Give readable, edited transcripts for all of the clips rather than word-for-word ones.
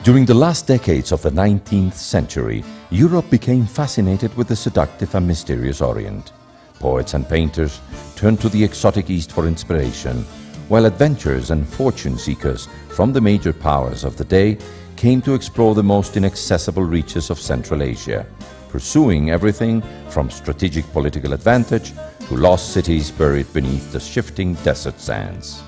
During the last decades of the 19th century, Europe became fascinated with the seductive and mysterious Orient. Poets and painters turned to the exotic East for inspiration, while adventurers and fortune seekers from the major powers of the day came to explore the most inaccessible reaches of Central Asia, pursuing everything from strategic political advantage to lost cities buried beneath the shifting desert sands.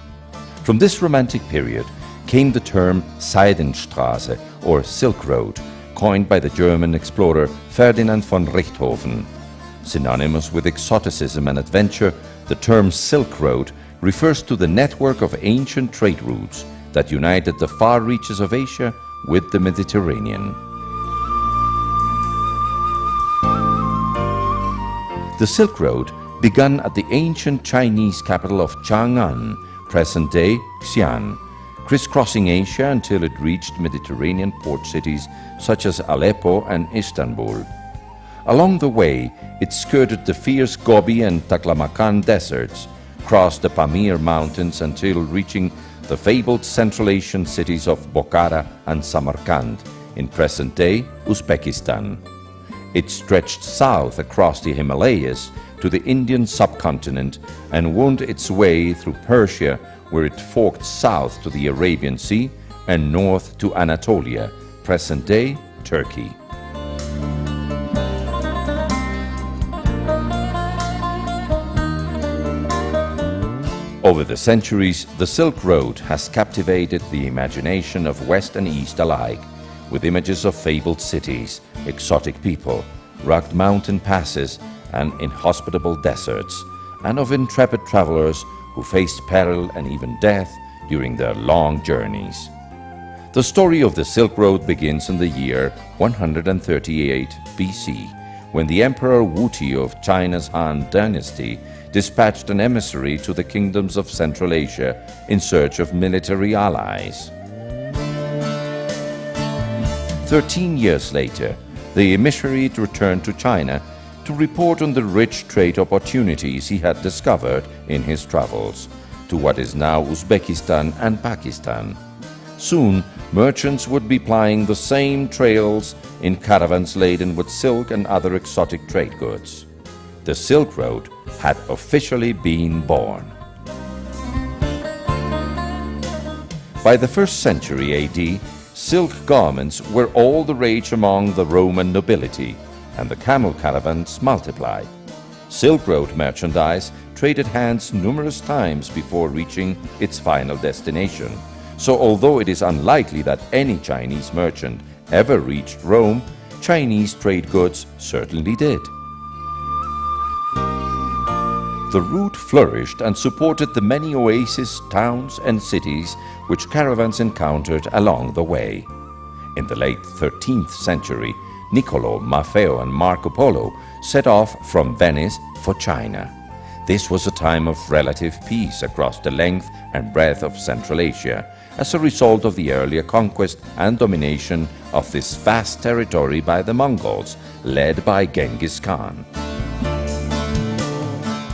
From this romantic period came the term Seidenstraße, or Silk Road, coined by the German explorer Ferdinand von Richthofen. Synonymous with exoticism and adventure, the term Silk Road refers to the network of ancient trade routes that united the far reaches of Asia with the Mediterranean. The Silk Road began at the ancient Chinese capital of Chang'an, present-day Xi'an, crisscrossing Asia until it reached Mediterranean port cities such as Aleppo and Istanbul. Along the way, it skirted the fierce Gobi and Taklamakan deserts, crossed the Pamir Mountains until reaching the fabled Central Asian cities of Bokhara and Samarkand in present-day Uzbekistan. It stretched south across the Himalayas to the Indian subcontinent and wound its way through Persia, where it forked south to the Arabian Sea and north to Anatolia, present-day Turkey. Over the centuries, the Silk Road has captivated the imagination of West and East alike, with images of fabled cities, exotic people, rugged mountain passes, and inhospitable deserts, and of intrepid travelers who faced peril and even death during their long journeys. The story of the Silk Road begins in the year 138 BC, when the Emperor Wuti of China's Han dynasty dispatched an emissary to the kingdoms of Central Asia in search of military allies. 13 years later, the emissary returned to China to report on the rich trade opportunities he had discovered in his travels to what is now Uzbekistan and Pakistan. Soon, merchants would be plying the same trails in caravans laden with silk and other exotic trade goods. The Silk Road had officially been born. By the 1st century AD, silk garments were all the rage among the Roman nobility, and the camel caravans multiplied. Silk Road merchandise traded hands numerous times before reaching its final destination. So although it is unlikely that any Chinese merchant ever reached Rome, Chinese trade goods certainly did. The route flourished and supported the many oasis towns and cities which caravans encountered along the way. In the late 13th century, Niccolo, Maffeo and Marcopolo set off from Venice for China. This was a time of relative peace across the length and breadth of Central Asia as a result of the earlier conquest and domination of this vast territory by the Mongols, led by Genghis Khan.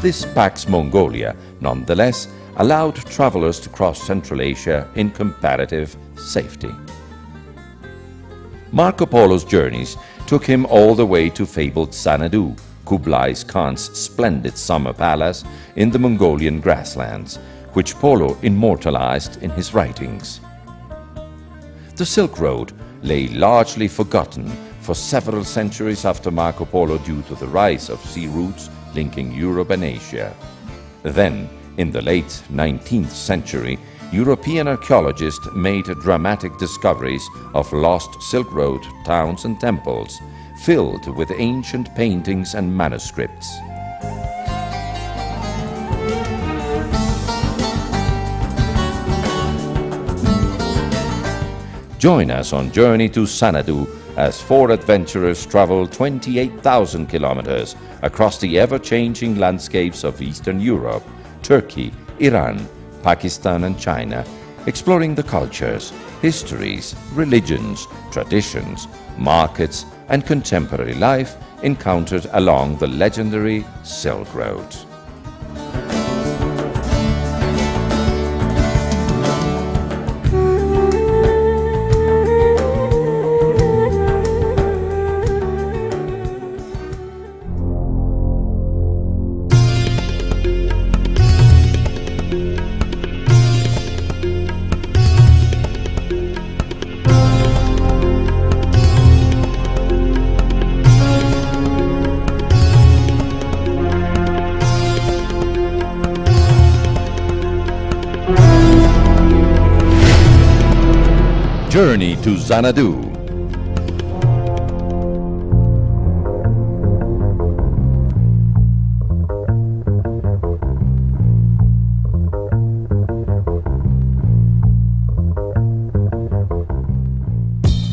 This Pax Mongolia, nonetheless, allowed travelers to cross Central Asia in comparative safety. Marco Polo's journeys took him all the way to fabled Xanadu, Kublai Khan's splendid summer palace in the Mongolian grasslands, which Polo immortalized in his writings. The Silk Road lay largely forgotten for several centuries after Marco Polo due to the rise of sea routes linking Europe and Asia. Then, in the late 19th century, European archaeologists made dramatic discoveries of lost Silk Road towns and temples, filled with ancient paintings and manuscripts. Join us on Journey to Xanadu as 4 adventurers travel 28,000 kilometers across the ever-changing landscapes of Eastern Europe, Turkey, Iran, Pakistan and China, exploring the cultures, histories, religions, traditions, markets and contemporary life encountered along the legendary Silk Road. journey to Xanadu.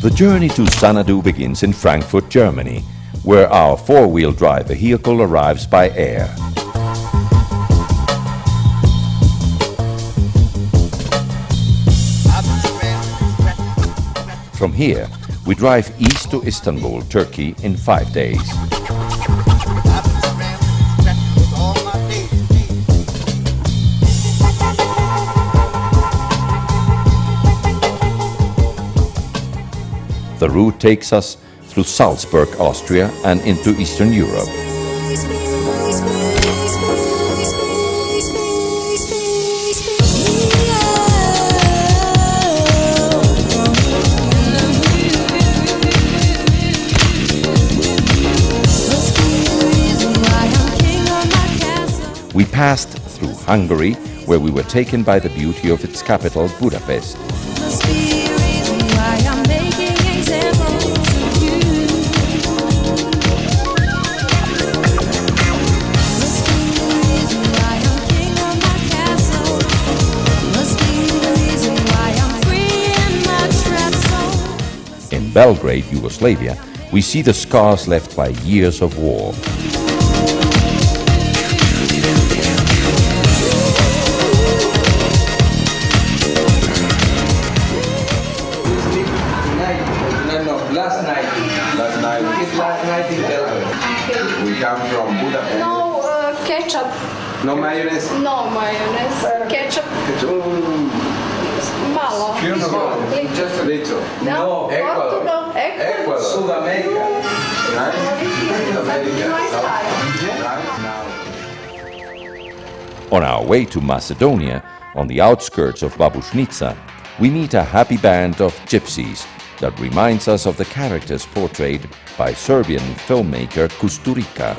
The journey to Xanadu begins in Frankfurt, Germany, where our four-wheel drive vehicle arrives by air. From here, we drive east to Istanbul, Turkey in 5 days. The route takes us through Salzburg, Austria, and into Eastern Europe. We passed through Hungary, where we were taken by the beauty of its capital, Budapest. In Belgrade, Yugoslavia, we see the scars left by years of war. We come from Budapest. No ketchup. No mayonnaise? No mayonnaise. Ketchup. Malo. Just a little. No, Ecuador. Ecuador. South America. Right? South America. On our way to Macedonia, on the outskirts of Babušnica, we meet a happy band of gypsies that reminds us of the characters portrayed by Serbian filmmaker Kusturica.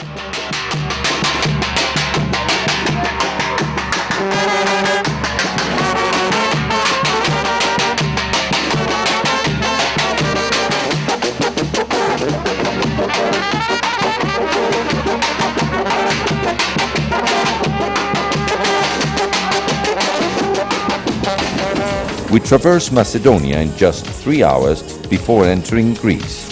We traverse Macedonia in just 3 hours before entering Greece.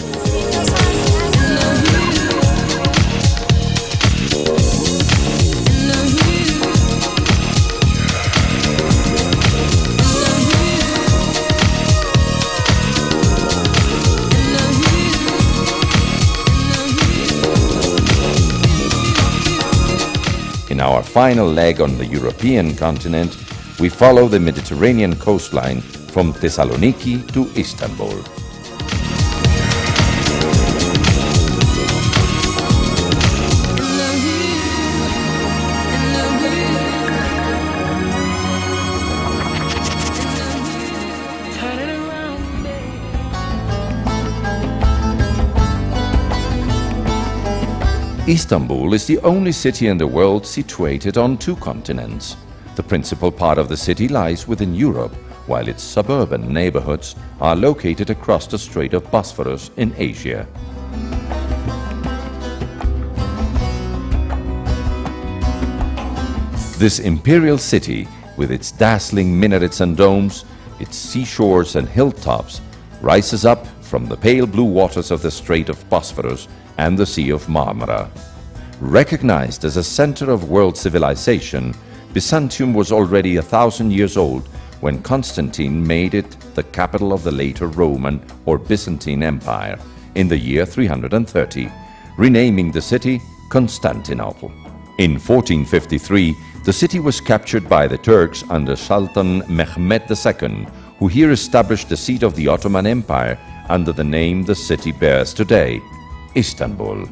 In our final leg on the European continent, we follow the Mediterranean coastline from Thessaloniki to Istanbul. Istanbul is the only city in the world situated on 2 continents. The principal part of the city lies within Europe, while its suburban neighborhoods are located across the Strait of Bosphorus in Asia. This imperial city, with its dazzling minarets and domes, its seashores and hilltops, rises up from the pale blue waters of the Strait of Bosphorus and the Sea of Marmara. Recognized as a center of world civilization, Byzantium was already 1,000 years old when Constantine made it the capital of the later Roman or Byzantine Empire in the year 330, renaming the city Constantinople. In 1453, the city was captured by the Turks under Sultan Mehmed II, who here established the seat of the Ottoman Empire under the name the city bears today, Istanbul.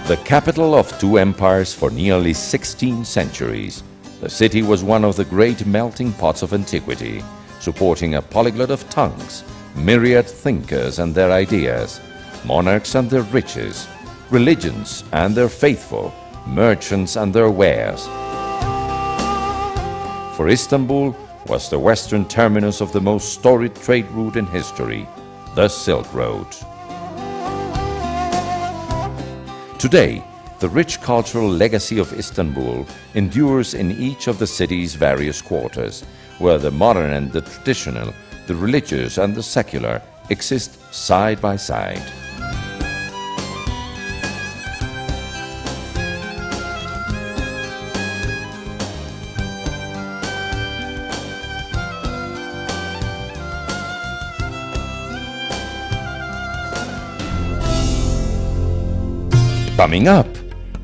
The capital of 2 empires for nearly 16 centuries, the city was one of the great melting pots of antiquity, supporting a polyglot of tongues, myriad thinkers and their ideas, monarchs and their riches, religions and their faithful, merchants and their wares. For Istanbul was the western terminus of the most storied trade route in history, the Silk Road. Today, the rich cultural legacy of Istanbul endures in each of the city's various quarters, where the modern and the traditional, the religious and the secular exist side by side. Coming up,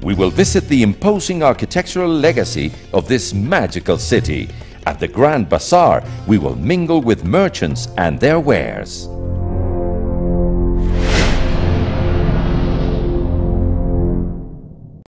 we will visit the imposing architectural legacy of this magical city. At the Grand Bazaar, we will mingle with merchants and their wares.